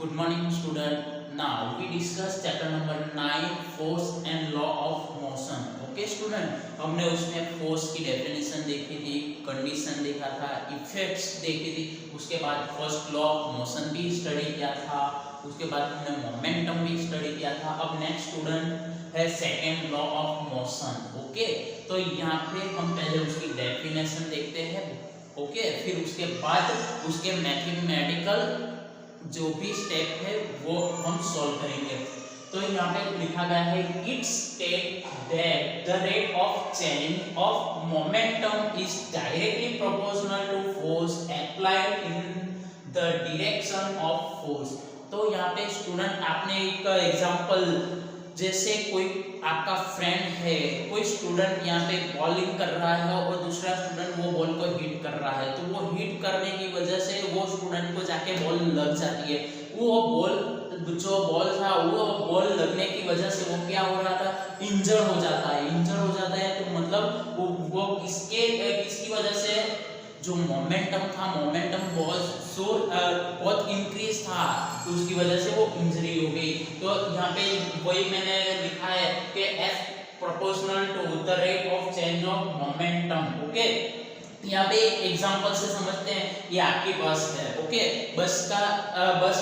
Good morning, student. Now we discuss chapter number 9, force and law of motion. Okay, student. हमने उसमें force की definition देखी थी, condition देखा था, effects देखी थी, उसके बाद first law of motion भी study किया था, उसके बाद हमने momentum भी study किया था. अब next student है second law of motion. Okay, तो यहाँ पे हम पहले उसकी definition देखते हैं. ओके फिर उसके बाद उसके मैथमेटिकल जो भी स्टेप है वो हम सॉल्व करेंगे. तो यहाँ पे लिखा गया है it state that the rate of change of momentum is directly proportional to force applied in the direction of force. तो यहाँ पे स्टूडेंट आपने एक एग्जांपल, जैसे कोई आपका फ्रेंड है, कोई स्टूडेंट यहाँ पे बॉलिंग कर रहा है और दूसरा स्टूडेंट वो बॉल को हिट कर रहा है, तो वो हिट करने की वजह से वो स्टूडेंट को जाके बॉल लग जाती है. वो बॉल जो बॉल था वो बॉल लगने की वजह से वो क्या हो रहा था, इंजर हो जाता है. तो मतलब वो किसकी वजह से, जो मोमेंटम था, मोमेंटम बहुत इंक्रीज था, तो उसकी वजह से वो इंजरी हो गई. तो यहाँ पे वही मैंने लिखा है कि F proportional to the rate of change of momentum. Okay, यहाँ पे एग्जांपल से समझते हैं. ये आपकी बस है. ओके, बस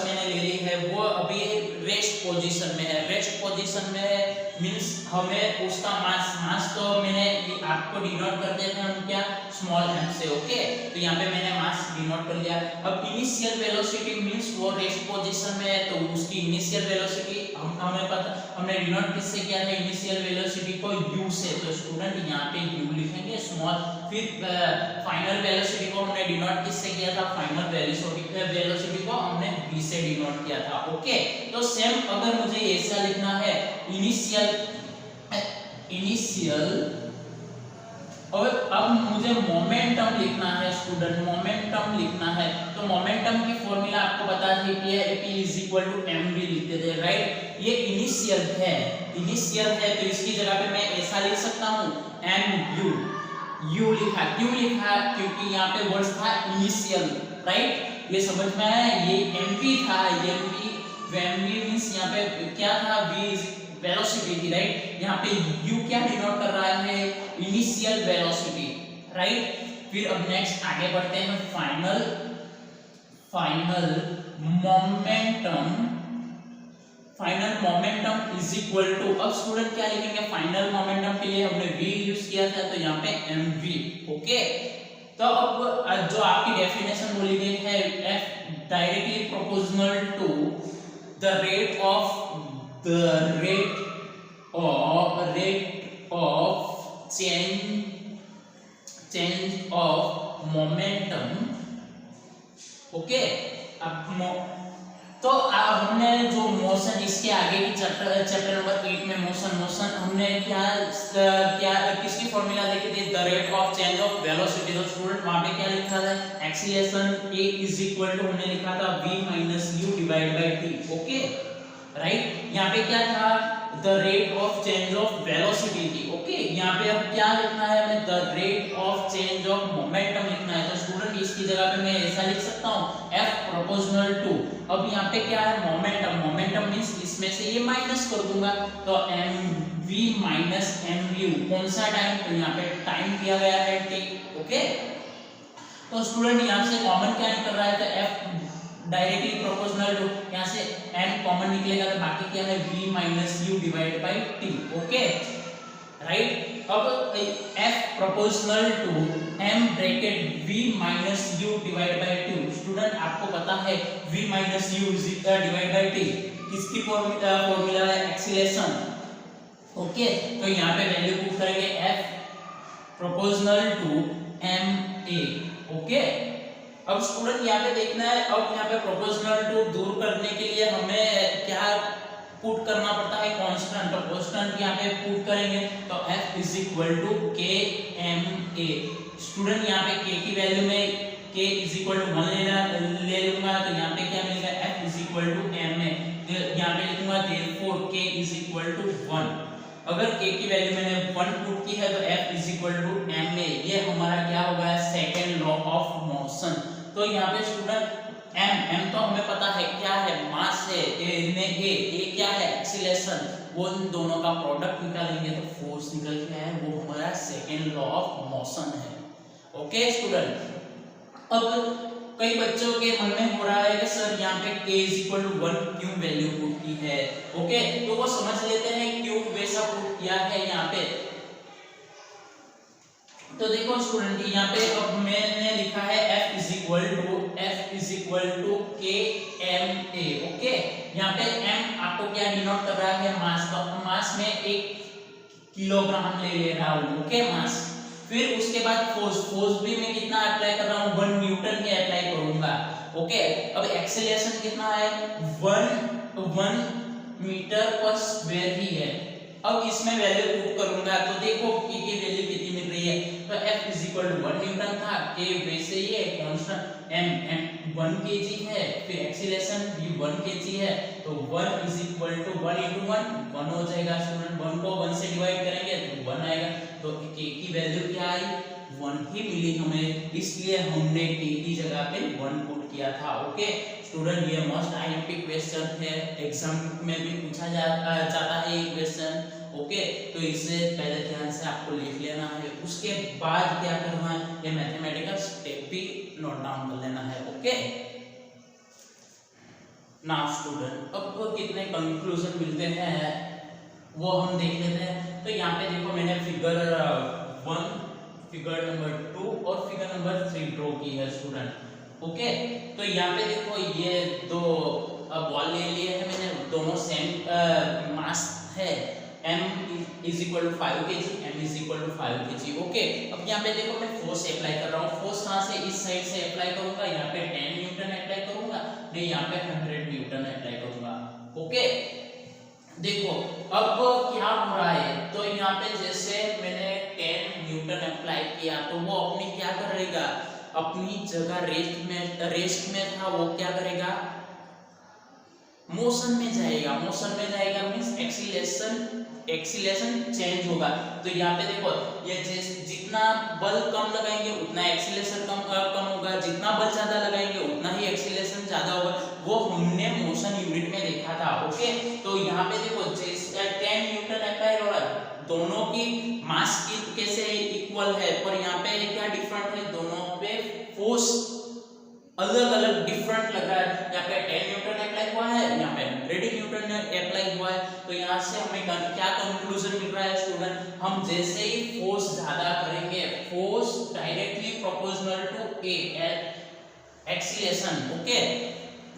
मैंने ले ली है, वो अभी रेस्ट पोजीशन में है. रेस्ट पोजीशन में है मींस हमें उसका मास तो मैंने आपको डिनोट कर दिया था हम क्या, स्मॉल m से. ओके, तो यहाँ पे मैंने मास डिनोट कर लिया. अब इनिशियल वेलोसिटी मींस वो रेस्ट पोजीशन में है, तो उसकी इनिशियल वेलोसिटी हमें पता, हमने डिनोट किससे किया था, इनिशियल वेलोसिटी को u से. तो स्टूडेंट यहाँ पे u लिखेंगे स्मॉल. फिर फाइनल वेलोसिटी को हमने डिनोट किससे किया था, फाइनल वेलोसिटी को हमने v से डिनोट किया था. ओके, तो सेम अगर मुझे ऐसा लिखना है इनिशियल और अब मुझे मोमेंटम लिखना है स्टूडेंट, मोमेंटम लिखना है. तो मोमेंटम की फॉर्मूला आपको पता है कि P = mv लिखते थे, राइट. ये इनिशियल है तो इसकी जगह पे मैं ऐसा लिख सकता हूँ mu. u लिखा, क्यों लिखा, क्योंकि यहाँ पे वर्ड था इनिशियल, राइट. ये समझ में आया. ये mv था, mv मींस यहाँ पे क्या था, v वेलोसिटी थी, राइट. यहाँ पे u क्या डिनोट कर रहा है, इनिशियल वेलोसिटी, राइट. फिर अब नेक्स्ट आगे बढ़ते हैं. Final momentum is equal to, अब स्टूडेंट क्या लिखेंगे, फाइनल मोमेंटम के लिए हमने v यूज किया था, तो यहाँ पे mv. ओके, तो अब जो आपकी डेफिनेशन बोली गई है, f directly proportional to the rate of change of momentum. Okay, अब तो हमने जो मोशन, इसके आगे की चैप्टर नंबर 8 में मोशन हमने क्या किसकी फॉर्मूला देखी थी, the rate of change of velocity. तो स्टूडेंट वहां पे क्या लिखा था, एक्सीलरेशन A = हमने लिखा था v - u / t. Okay, right. यहाँ पे क्या था, the rate of change of velocity थी. ओके, यहाँ पे अब क्या लिखना है हमें, the rate of change of momentum लिखना है. तो स्टूडेंट इसकी जगह पे मैं ऐसा लिख सकता हूँ F प्रोपोर्शनल टू, अब यहाँ पे क्या है, मोमेंटम मींस इसमें से ये माइनस कर दूंगा, तो mv - mu. कौन सा टाइम, तो यहाँ पे टाइम दिया गया है t. ओके, तो स्टूडेंट यहाँ से कॉमन क्या निकल रहा है, तो F डायरेक्टली प्रोपोर्शनल टू, यहाँ से m कॉमन निकलेगा, तो बाकी क्या है, v - u / t. Okay, right. अब f proportional to m bracket v - u / 2. Student आपको पता है v - u / t किसकी फॉर्मूला है, एक्सीलरेशन. ओके, तो यहाँ पे वैल्यू पुट करेंगे f proportional to ma. Okay, अब स्टूडेंट यहाँ पे देखना है, अब यहाँ पे प्रोपोर्शनल टू दूर करने के लिए हमें क्या पुट करना पड़ता है, कांस्टेंट. तो कांस्टेंट यहाँ पे पुट करेंगे, तो F = kma. स्टूडेंट यहाँ पे k की वैल्यू में k = 1 ले लूंगा, तो यहाँ पे क्या मिलेगा, F = ma. यहाँ पे लिखूंगा therefore k = 1. अगर k की वैल्यू मैंने 1 पुट की है, तो F = ma. ये हमारा क्या होगा, सेकंड लॉ ऑफ मोशन. तो यहाँ पे स्टूडेंट एम तो हमें पता है क्या है, मास है, ए क्या है, एक्सीलरेशन। वो इन दोनों का प्रोडक्ट निकालेंगे तो फोर्स निकल के आए, वो हमारा सेकेंड लॉ ऑफ मोशन है। ओके स्टूडेंट, अब कई बच्चों के मन में हो रहा है कि सर यहाँ पे k = 1 क्यों वैल्यू पुट की है। ओके, तो वो समझ लेते हैं क्यों वैसा पुट किया है यहाँ पे। तो देखो स्टूडेंट, यहाँ पे अब मैंने लिखा है F = KMA। ओके, यहाँ पे m आपको क्या डिनोट कर रहा है, मास। तो मास में 1 किलोग्राम ले रहा हूँ। ओके, मास। फिर उसके बाद फोर्स भी मैं कितना अप्लाई कर रहा हूँ, 1 न्यूटन ही अप्लाई करूंगा। ओके, अब एक्सेलरेशन कितना है, 1 मीटर पर स्क्वायर ही है। अब इसमें वैल्यू पुट करूंगा तो देखो k की वैल्यू कितनी मिल रही है। तो F = 1 न्यूटन था, k वैसे ही है कांस्टेंट, m 1 kg है, फिर एक्सीलरेशन भी 1 kg है, तो 1 = 1 × 1 हो जाएगा स्टूडेंट। 1 को 1 से डिवाइड करेंगे तो 1 आएगा, तो k की वैल्यू क्या आई, 1 ही मिली हमें, इसलिए हमने k की जगह पे 1 पुट किया था। ओके स्टूडेंट, ये मोस्ट आईएमपी क्वेश्चन है, एग्जाम में भी पूछा जाता है ये क्वेश्चन। ओके, तो इसे पहले ध्यान से आपको लिख लेना है, उसके बाद क्या करना है, ये मैथमेटिकल स्टेप भी नोट डाउन कर लेना है। ओके, नाउ स्टूडेंट, अब कितने कंक्लूजन मिलते हैं वो हम देख लेते हैं। तो यहाँ पे देखो मैंने फिगर 1, फिगर नंबर 2 और फिगर नंबर 3 ड्रॉ की है स्टूडेंट। ओके, तो यहाँ पे देखो ये दो बॉल ले लिए हैं मैंने, दोनों सेम मास है, m = 5 kg, m = 5 kg। Okay, अब यहाँ पे देखो मैं फोर्स अप्लाई कर रहा हूँ, फोर्स कहाँ से, इस साइड से अप्लाई करूंगा, यहाँ पे 10 न्यूटन अप्लाई करूंगा, नहीं यहाँ पे 100 न्यूटन अप्लाई करूंगा। ओके, देखो अब क्या हो रहा है, तो यहाँ पे जैसे मैंने 10 न्यूटन अप्लाई किया तो वो अपनी क्या करेगा, अपनी जगह रेस्ट में था, वो क्या करेगा, मोशन में जाएगा। मोशन में जाएगा मींस एक्सीलरेशन चेंज होगा। तो यहाँ पे देखो ये जितना बल कम लगाएंगे उतना एक्सीलरेशन कम होगा, जितना बल ज्यादा लगाएंगे उतना ही एक्सीलरेशन ज्यादा होगा। वो हमने मोशन यूनिट में देखा था। ओके, तो यहाँ पे देखो 10 न्यूटन अप्लाई हो रहा है, दोनों की मास की कैसे इक्वल है, पर यहाँ पे क्या डिफरेंट है, दोनों पे फोर्स अलग अलग डिफरेंट लग रहा है। यहाँ पे 10 न्यूटन अप्लाई हुआ है, यहाँ पे 100 न्यूटन अप्लाई हुआ है। तो यहाँ से हमें क्या कंक्लूजन मिल रहा है स्टूडेंट, हम जैसे ही फोर्स ज्यादा करेंगे, force directly proportional to a acceleration. Okay,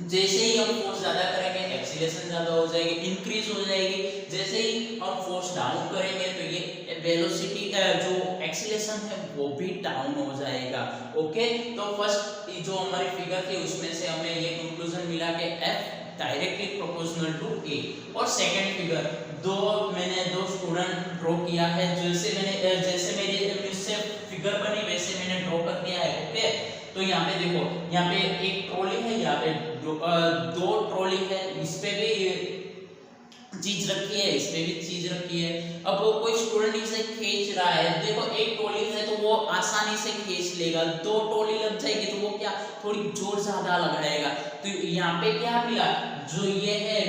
जैसे ही हम फोर्स ज्यादा करेंगे एक्सीलरेशन ज्यादा हो जाएगी, इंक्रीज हो जाएगी। जैसे ही हम फोर्स डाउन करेंगे तो ये वेलोसिटी जो एक्सीलरेशन है वो भी डाउन हो जाएगा। ओके, तो फर्स्ट जो हमारी फिगर थी उसमें से हमें ये कंक्लूजन मिला कि F directly proportional to A। और सेकंड फिगर मैंने दो स्टूडेंट ड्रॉ किया है, जैसे मेरी इससे फिगर बनी वैसे मैंने ड्रॉ कर दिया है। ओके, तो यहाँ पे देखो, यहाँ पे एक ट्रॉली है, यहाँ पे दो ट्रॉली है, इस पे भी चीज रखी है, इस पे भी चीज रखी है। अब कोई स्टूडेंट इसे खींच रहा है, देखो एक ट्रॉली है तो वो आसानी से खींच लेगा, दो ट्रॉली लग जाएगी तो वो क्या थोड़ी जोर ज्यादा लगाएगा। तो यहाँ पे क्या मिला, जो ये है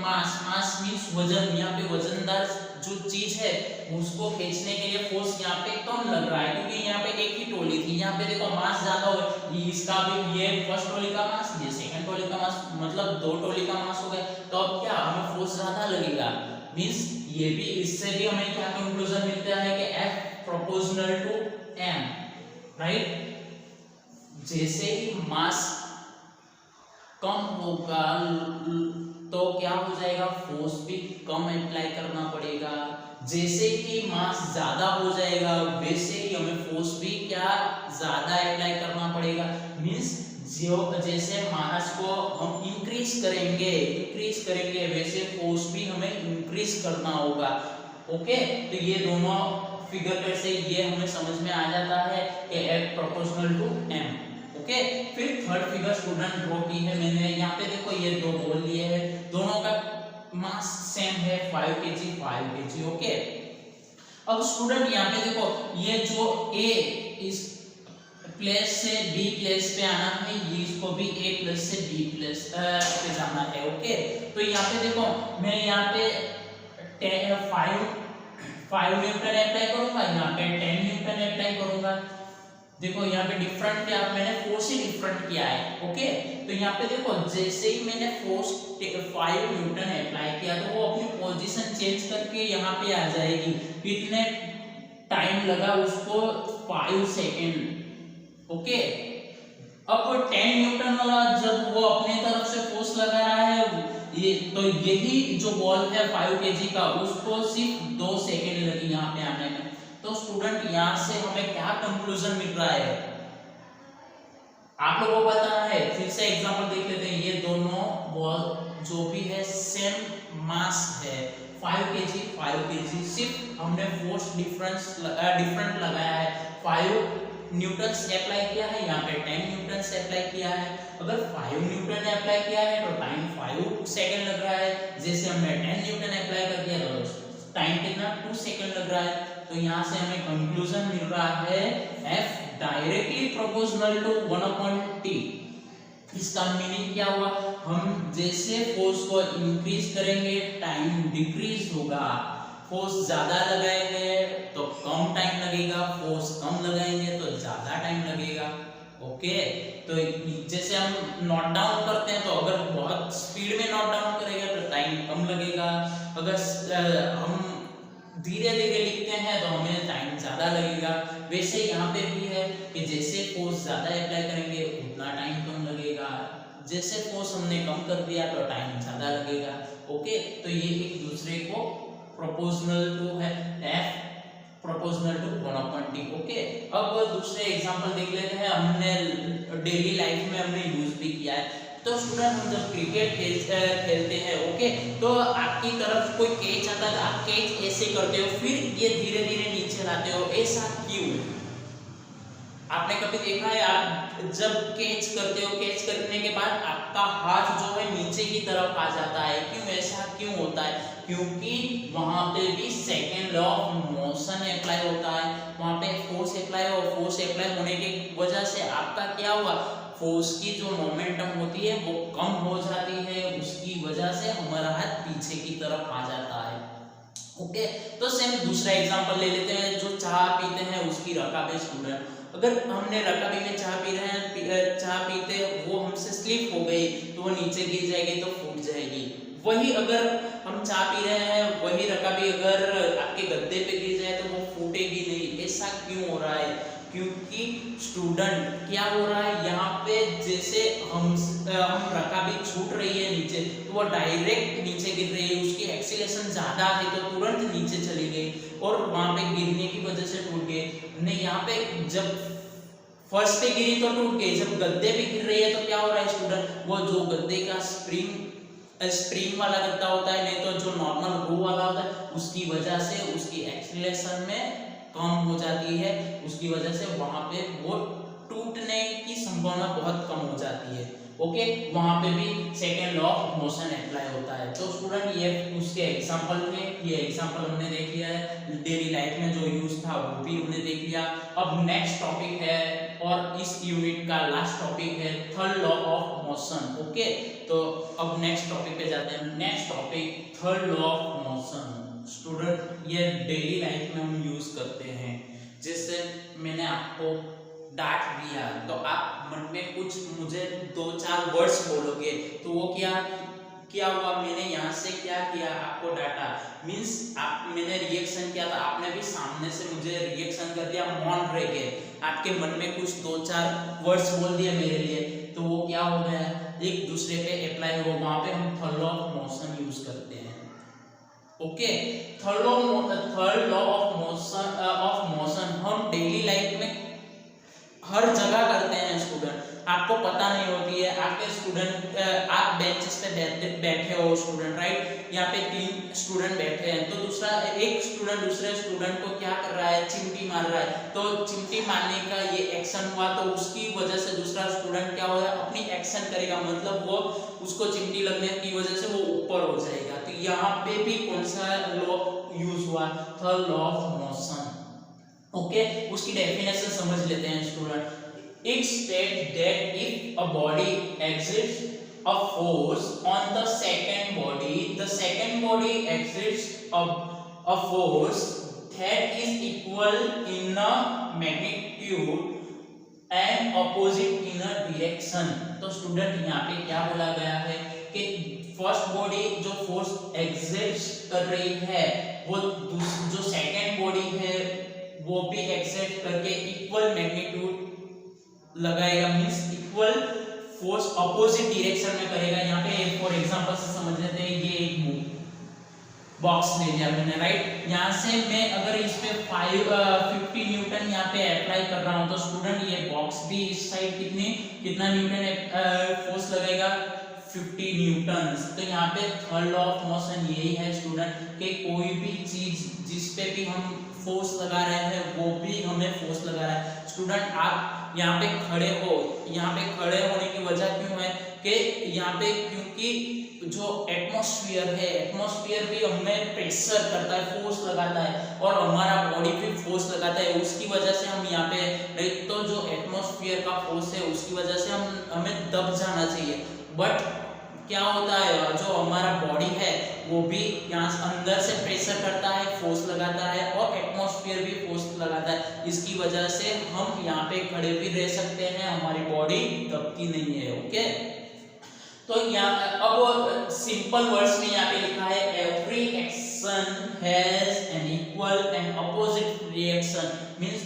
मास मींस वजन, यहाँ पे वजनदार जो चीज है उसको खींचने के लिए फोर्स यहाँ पे कम लग रहा है, क्योंकि यहाँ पे एक ही ट्रॉली थी। यहाँ पे देखो मास ज्यादा हो, इसका भी, ये फर्स्ट ट्रॉली का मास, ये सेकंड ट्रॉली का मास, मतलब दो ट्रॉली का मास हो गया। तो अब क्या हमें फोर्स ज्यादा लगेगा, मींस ये भी, इससे भी हमें क्या कंक्लूजन मिलता है कि F proportional to M, right. जैसे ही मास कम होगा तो क्या हो जाएगा, फोर्स भी कम अप्लाई करना पड़ेगा। जैसे ही मास ज्यादा हो जाएगा वैसे ही हमें फोर्स भी क्या ज्यादा अप्लाई करना पड़ेगा। मींस जैसे मास को हम इंक्रीज करेंगे वैसे फोर्स भी हमें इंक्रीज करना होगा। ओके, तो ये दोनों फिगर पे से ये हमें समझ में आ जाता है कि F proportional to M। Okay, फिर थर्ड फिगर स्टूडेंट ड्रॉ की है मैंने। यहाँ पे देखो ये दो बॉल लिए हैं, दोनों का मास सेम है 5 kg। ओके, अब स्टूडेंट यहाँ पे देखो ये जो A इस प्लेस से बी प्लेस पे आना है, ये इसको भी ए प्लस से बी प्लेस पे जाना है। ओके, तो यहाँ पे देखो मैं यहाँ पे 5 न्यूटन अप्लाई करूंगा, यहाँ पे 10 न्यूटन अप्लाई करूंगा। देखो यहाँ पे डिफरेंट क्या, मैंने फोर्स ही डिफरेंट किया है। ओके, तो यहाँ पे देखो जैसे ही मैंने फोर्स 5 न्यूटन अप्लाई किया तो वो अपनी पोजीशन चेंज करके यहाँ पे आ जाएगी। कितने टाइम लगा उसको, 5 सेकेंड। ओके, अब 10 न्यूटन वाला जब वो अपने तरफ से फोर्स लगा रहा है, ये तो यही जो बॉल है 5 केजी का, उसको सिर्फ 2 सेकेंड लगी यहाँ पे आने में। तो स्टूडेंट यहाँ से हमें क्या कंक्लूजन मिल रहा है, आप लोगों को बताना है। फिर से एग्जांपल देख लेते हैं। ये दोनों बॉल जो भी है सेम मास है, 5 केजी, सिर्फ हमने फोर्स डिफरेंट लगाया है। 5 न्यूटन से अप्लाई किया है, यहाँ पे 10 न्यूटन से अप्लाई किया है। अगर 5 न्यूटन ने अप्लाई किया है तो टाइम 5 सेकेंड लग रहा है, जैसे हमने 10 न्यूटन अप्लाई कर दिया तो टाइम कितना 2 सेकेंड लग रहा है। तो यहाँ से हमें कंक्लूजन मिल रहा है F directly proportional to 1/T। इसका मीनिंग क्या हुआ, हम जैसे फोर्स को इंक्रीज करेंगे टाइम डिक्रीज होगा। फोर्स ज्यादा लगाएंगे तो कम टाइम लगेगा, फोर्स कम लगाएंगे तो ज्यादा टाइम लगेगा। ओके, तो जैसे हम नोट डाउन करते हैं तो अगर बहुत स्पीड में नोट डाउन करेंगे तो टाइम कम लगेगा, अगर हम धीरे धीरे लिखते हैं तो हमें टाइम ज्यादा लगेगा। वैसे यहाँ पे भी है कि जैसे फोर्स ज्यादा अप्लाई करेंगे उतना टाइम कम लगेगा, जैसे फोर्स हमने कम कर दिया तो टाइम ज्यादा लगेगा। ओके, तो ये एक दूसरे को प्रोपोर्शनल टू है, F proportional to 1/T। Okay, अब दूसरे एग्जांपल देख लेते हैं। हमने डेली लाइफ में हमने यूज भी किया है। तो स्टूडेंट हम जब क्रिकेट खेलते हैं, ओके, तो आपकी तरफ कोई कैच आता है, आप कैच ऐसे करते हो, फिर ये धीरे धीरे नीचे लाते हो, ऐसा क्यों? आपने कभी देखा है, आप जब कैच करते हो, कैच करने के बाद आपका हाथ जो है नीचे की तरफ आ जाता है, क्यों? ऐसा क्यों होता है? क्योंकि वहां पे भी second law of motion apply होता है, वहां पे फोर्स अप्लाई और फोर्स अप्लाई होने की वजह से आपका क्या हुआ, फोर्स की जो मोमेंटम होती है वो कम हो जाती है, उसकी वजह से हमारा हाथ पीछे की तरफ आ जाता है। ओके, तो सेम दूसरा एग्जांपल ले लेते हैं। जो चाय पीते हैं उसकी रकाबी स्टूडेंट, अगर हमने रकाबी में चाय पी रहे हैं, चाय पीते वो हमसे स्लिप हो गई तो वो नीचे गिर जाएगी तो फूट जाएगी। वही अगर हम चाय पी रहे हैं, वही रकाबी अगर आपके गद्दे पे गिर जाए तो वो फूटेगी नहीं। ऐसा क्यों हो रहा है? क्योंकि स्टूडेंट क्या हो रहा है यहाँ पे, जैसे हम रकाबी छूट रही है नीचे तो वो डायरेक्ट नीचे गिर रही है, उसकी एक्सीलरेशन ज्यादा है तो तुरंत नीचे चली गई और वहां पे गिरने की वजह से टूट गई। नहीं, यहाँ पे जब फर्श पे गिरी तो टूट गई, जब गद्दे पे गिर रही है तो क्या हो रहा है स्टूडेंट, वो जो गद्दे का स्प्रिंग वाला गद्दा होता है, नहीं तो जो नॉर्मल रो वाला होता है, उसकी वजह से उसकी एक्सीलरेशन में कम हो जाती है, उसकी वजह से वहां पे वो टूटने की संभावना बहुत कम हो जाती है। ओके, वहां पे भी second law of motion apply होता है। तो स्टूडेंट ये उसके एग्जांपल थे, ये एग्जांपल हमने देख लिया है, डेली लाइफ में जो यूज था वो भी हमने देख लिया। अब नेक्स्ट टॉपिक है और इस यूनिट का लास्ट टॉपिक है third law of motion. Okay, तो अब नेक्स्ट टॉपिक पे जाते हैं। Next topic third law of motion. Student ये डेली लाइफ में हम यूज करते हैं। जैसे मैंने आपको डांट दिया तो आप मन में कुछ मुझे 2-4 वर्ड्स बोलोगे, तो वो क्या हुआ, मैंने यहाँ से क्या किया, आपको डांटा, मीन्स मैंने रिएक्शन किया था, आपने भी सामने से मुझे रिएक्शन कर दिया, मौन रह गए, आपके मन में कुछ 2-4 वर्ड्स बोल दिए मेरे लिए, तो वो क्या हो गया, एक दूसरे पे अप्लाई हो, वहां पे हम third law of motion use करते हैं। Okay, third law of motion हम डेली लाइफ में हर जगह करते हैं स्टूडेंट, आपको पता नहीं होती है। आपके स्टूडेंट, आप बेंचेस पे बैठे हो स्टूडेंट, राइट, यहाँ पे 3 स्टूडेंट बैठे हैं, तो एक स्टूडेंट दूसरे स्टूडेंट को क्या कर रहा है, चिमटी मार रहा है, तो चिमटी मारने का ये एक्शन हुआ, तो उसकी वजह से दूसरा स्टूडेंट क्या होगा, अपनी एक्शन करेगा, मतलब वो उसको चिमटी लगने की वजह से वो ऊपर हो जाएगा। तो यहाँ पे भी कौन सा लॉ यूज हुआ, third law of motion. Okay, उसकी डेफिनेशन समझ लेते हैं student. It states that if a body exerts a force on the second body exerts a force that is equal in a magnitude and opposite in a direction. तो student यहाँ पे क्या बोला गया है कि फर्स्ट बॉडी जो force exert कर रही है वो जो सेकंड बॉडी है वो भी एक्सर्ट करके इक्वल मैग्नीट्यूड लगाएगा, means equal force opposite direction में करेगा। यहाँ पे फॉर एग्जांपल से समझ लेते हैं, ये एक बॉक्स ले लिया मैंने, राइट। यहाँ से मैं अगर इस पे 50 न्यूटन यहाँ पे अप्लाई कर रहा हूँ तो स्टूडेंट ये बॉक्स भी इस साइड कितना न्यूटन फोर्स लगाएगा, 50 न्यूटन। तो यहाँ पे थर्ड लॉ ऑफ मोशन यही है स्टूडेंट कि कोई भी चीज जिस पे भी हम फोर्स लगा रहे हैं वो भी हमें फोर्स लगा रहा है। स्टूडेंट आप यहाँ पे खड़े हो, यहाँ पे खड़े होने की वजह क्यों है कि यहाँ पे क्योंकि जो एटमॉस्फेयर है, एटमॉस्फेयर भी हमें प्रेशर करता है, फोर्स लगाता है और हमारा बॉडी भी फोर्स लगाता है, उसकी वजह से हम यहाँ पे नहीं, तो जो एटमॉस्फेयर का फोर्स है उसकी वजह से हमें दब जाना चाहिए। बट क्या होता है, जो हमारा बॉडी है वो भी यहाँ अंदर से प्रेशर करता है, फोर्स लगाता है और एटमॉस्फेयर भी फोर्स लगाता है, इसकी वजह से हम यहाँ पे खड़े भी रह सकते हैं, हमारी बॉडी दबती नहीं है। ओके, तो यहाँ अब सिंपल वर्ड्स में यहाँ पे लिखा है every action has an equal and opposite reaction. Means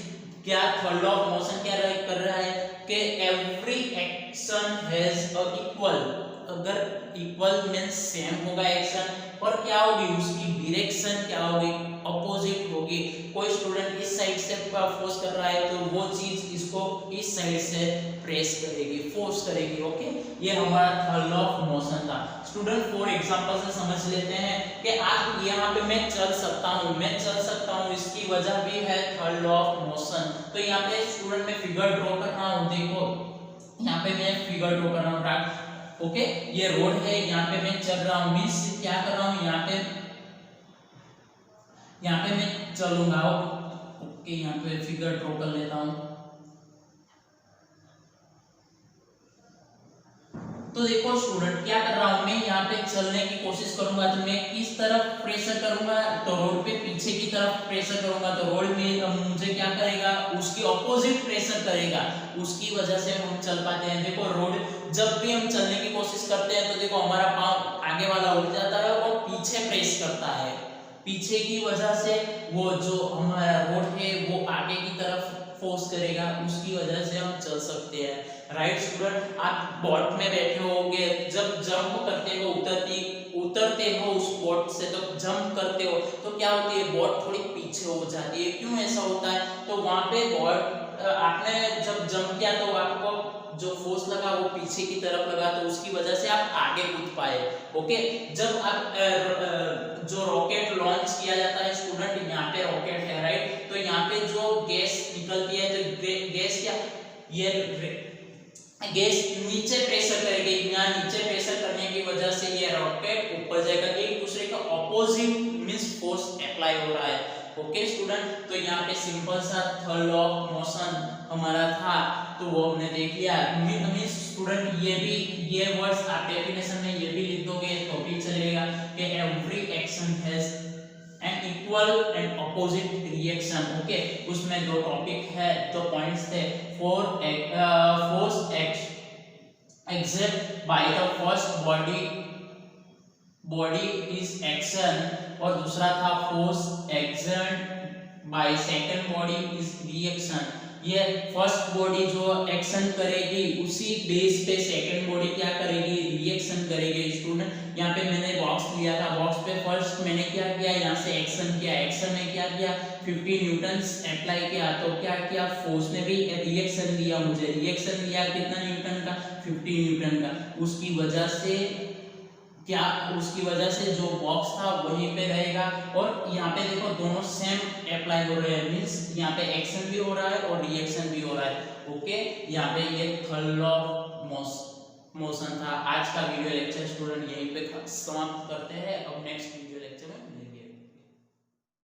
क्या थर्ड लॉ ऑफ मोशन क्या कर रहा है कि every action has a equal, अगर इक्वल मींस सेम होगा एक्शन, और क्या होगी उसकी डायरेक्शन क्या होगी, अपोजिट होगी। कोई स्टूडेंट इस साइड से फोर्स कर रहा है तो वो चीज इसको इस साइड से प्रेस करेगी, फोर्स करेगी। ओके, ये हमारा थर्ड लॉ ऑफ मोशन था। स्टूडेंट फॉर एग्जांपल से समझ लेते हैं कि आज यहाँ पे मैं चल सकता हूँ, इसकी वजह भी है थर्ड लॉ ऑफ मोशन। तो यहाँ पे स्टूडेंट मैं फिगर ड्रॉ कर रहा हूँ, देखो यहाँ पे मैं फिगर ड्रॉ कर रहा हूँ। ओके, ये रोड है, यहाँ पे मैं चल रहा हूँ, मींस क्या कर रहा हूँ, यहाँ पे मैं चलूंगा। ओके, यहाँ पे फिगर ड्रॉ कर लेता हूँ। तो देखो स्टूडेंट क्या कर रहा हूँ, मैं यहाँ पे चलने की कोशिश करूंगा तो मैं किस तरफ प्रेशर करूंगा, तो रोड पे पीछे की तरफ प्रेशर करूंगा तो रोड में मुझे क्या करेगा, उसकी ऑपोजिट प्रेशर करेगा, उसकी वजह से हम चल पाते हैं। देखो रोड जब भी हम चलने की कोशिश करते हैं तो देखो हमारा पाँव आगे वाला उठ जाता है और पीछे प्रेस करता है, पीछे की वजह से वो जो हमारा रोड है वो आगे की तरफ फोर्स करेगा, उसकी वजह से हम चल सकते हैं। राइट स्टूडेंट, आप बोट में बैठे होंगे, जब जंप करते हो उतरते हो उस बोट से, तो जंप करते हो तो क्या होती है, बोट थोड़ी पीछे हो जाती है। क्यों ऐसा होता है, तो वहां पे बोट आपने जब जंप किया तो आपको जो फोर्स लगा वो पीछे की तरफ लगा, तो उसकी वजह से आप आगे कूद पाए। ओके, जब आप जो रॉकेट लॉन्च किया जाता है स्टूडेंट, यहाँ पे रॉकेट है, राइट, तो यहाँ पे जो गैस निकलती है तो गैस क्या, ये गैस नीचे प्रेशर करेगी, यहाँ नीचे प्रेशर करने की वजह से ये रॉकेट ऊपर जाएगा, एक दूसरे का ऑपोजिट मींस फोर्स अप्लाई हो रहा है। ओके स्टूडेंट, तो यहाँ पे सिंपल सा थर्ड लॉ ऑफ मोशन हमारा था, तो वो हमने देख लिया। मींस स्टूडेंट ये वर्ड्स आप डेफिनेशन में ये भी लिख दोगे तो भी चलेगा कि every action has an equal and opposite reaction. Okay, उसमें दो टॉपिक है, दो पॉइंट्स थे, force exert by the first body is action, और दूसरा था force exert by second body is reaction. ये फर्स्ट बॉडी जो एक्शन करेगी उसी बेस पे सेकंड बॉडी क्या करेगी, रिएक्शन करेगी। स्टूडेंट यहाँ पे मैंने बॉक्स लिया था, बॉक्स पे फर्स्ट मैंने क्या किया, यहाँ से एक्शन किया, एक्शन में क्या किया, 50 न्यूटन्स अप्लाई किया, तो क्या किया, फोर्स ने भी रिएक्शन दिया, मुझे रिएक्शन दिया कितना न्यूटन का, 50 न्यूटन का। उसकी वजह से जो बॉक्स था वहीं पे रहेगा, और यहाँ पे देखो दोनों सेम अप्लाई हो रहे हैं, मींस यहाँ पे एक्शन भी हो रहा है और रिएक्शन भी हो रहा है। ओके, यहाँ पे ये थर्ड लॉ ऑफ मोशन था। आज का वीडियो लेक्चर स्टूडेंट यहीं पे समाप्त करते हैं, अब नेक्स्ट वीडियो लेक्चर में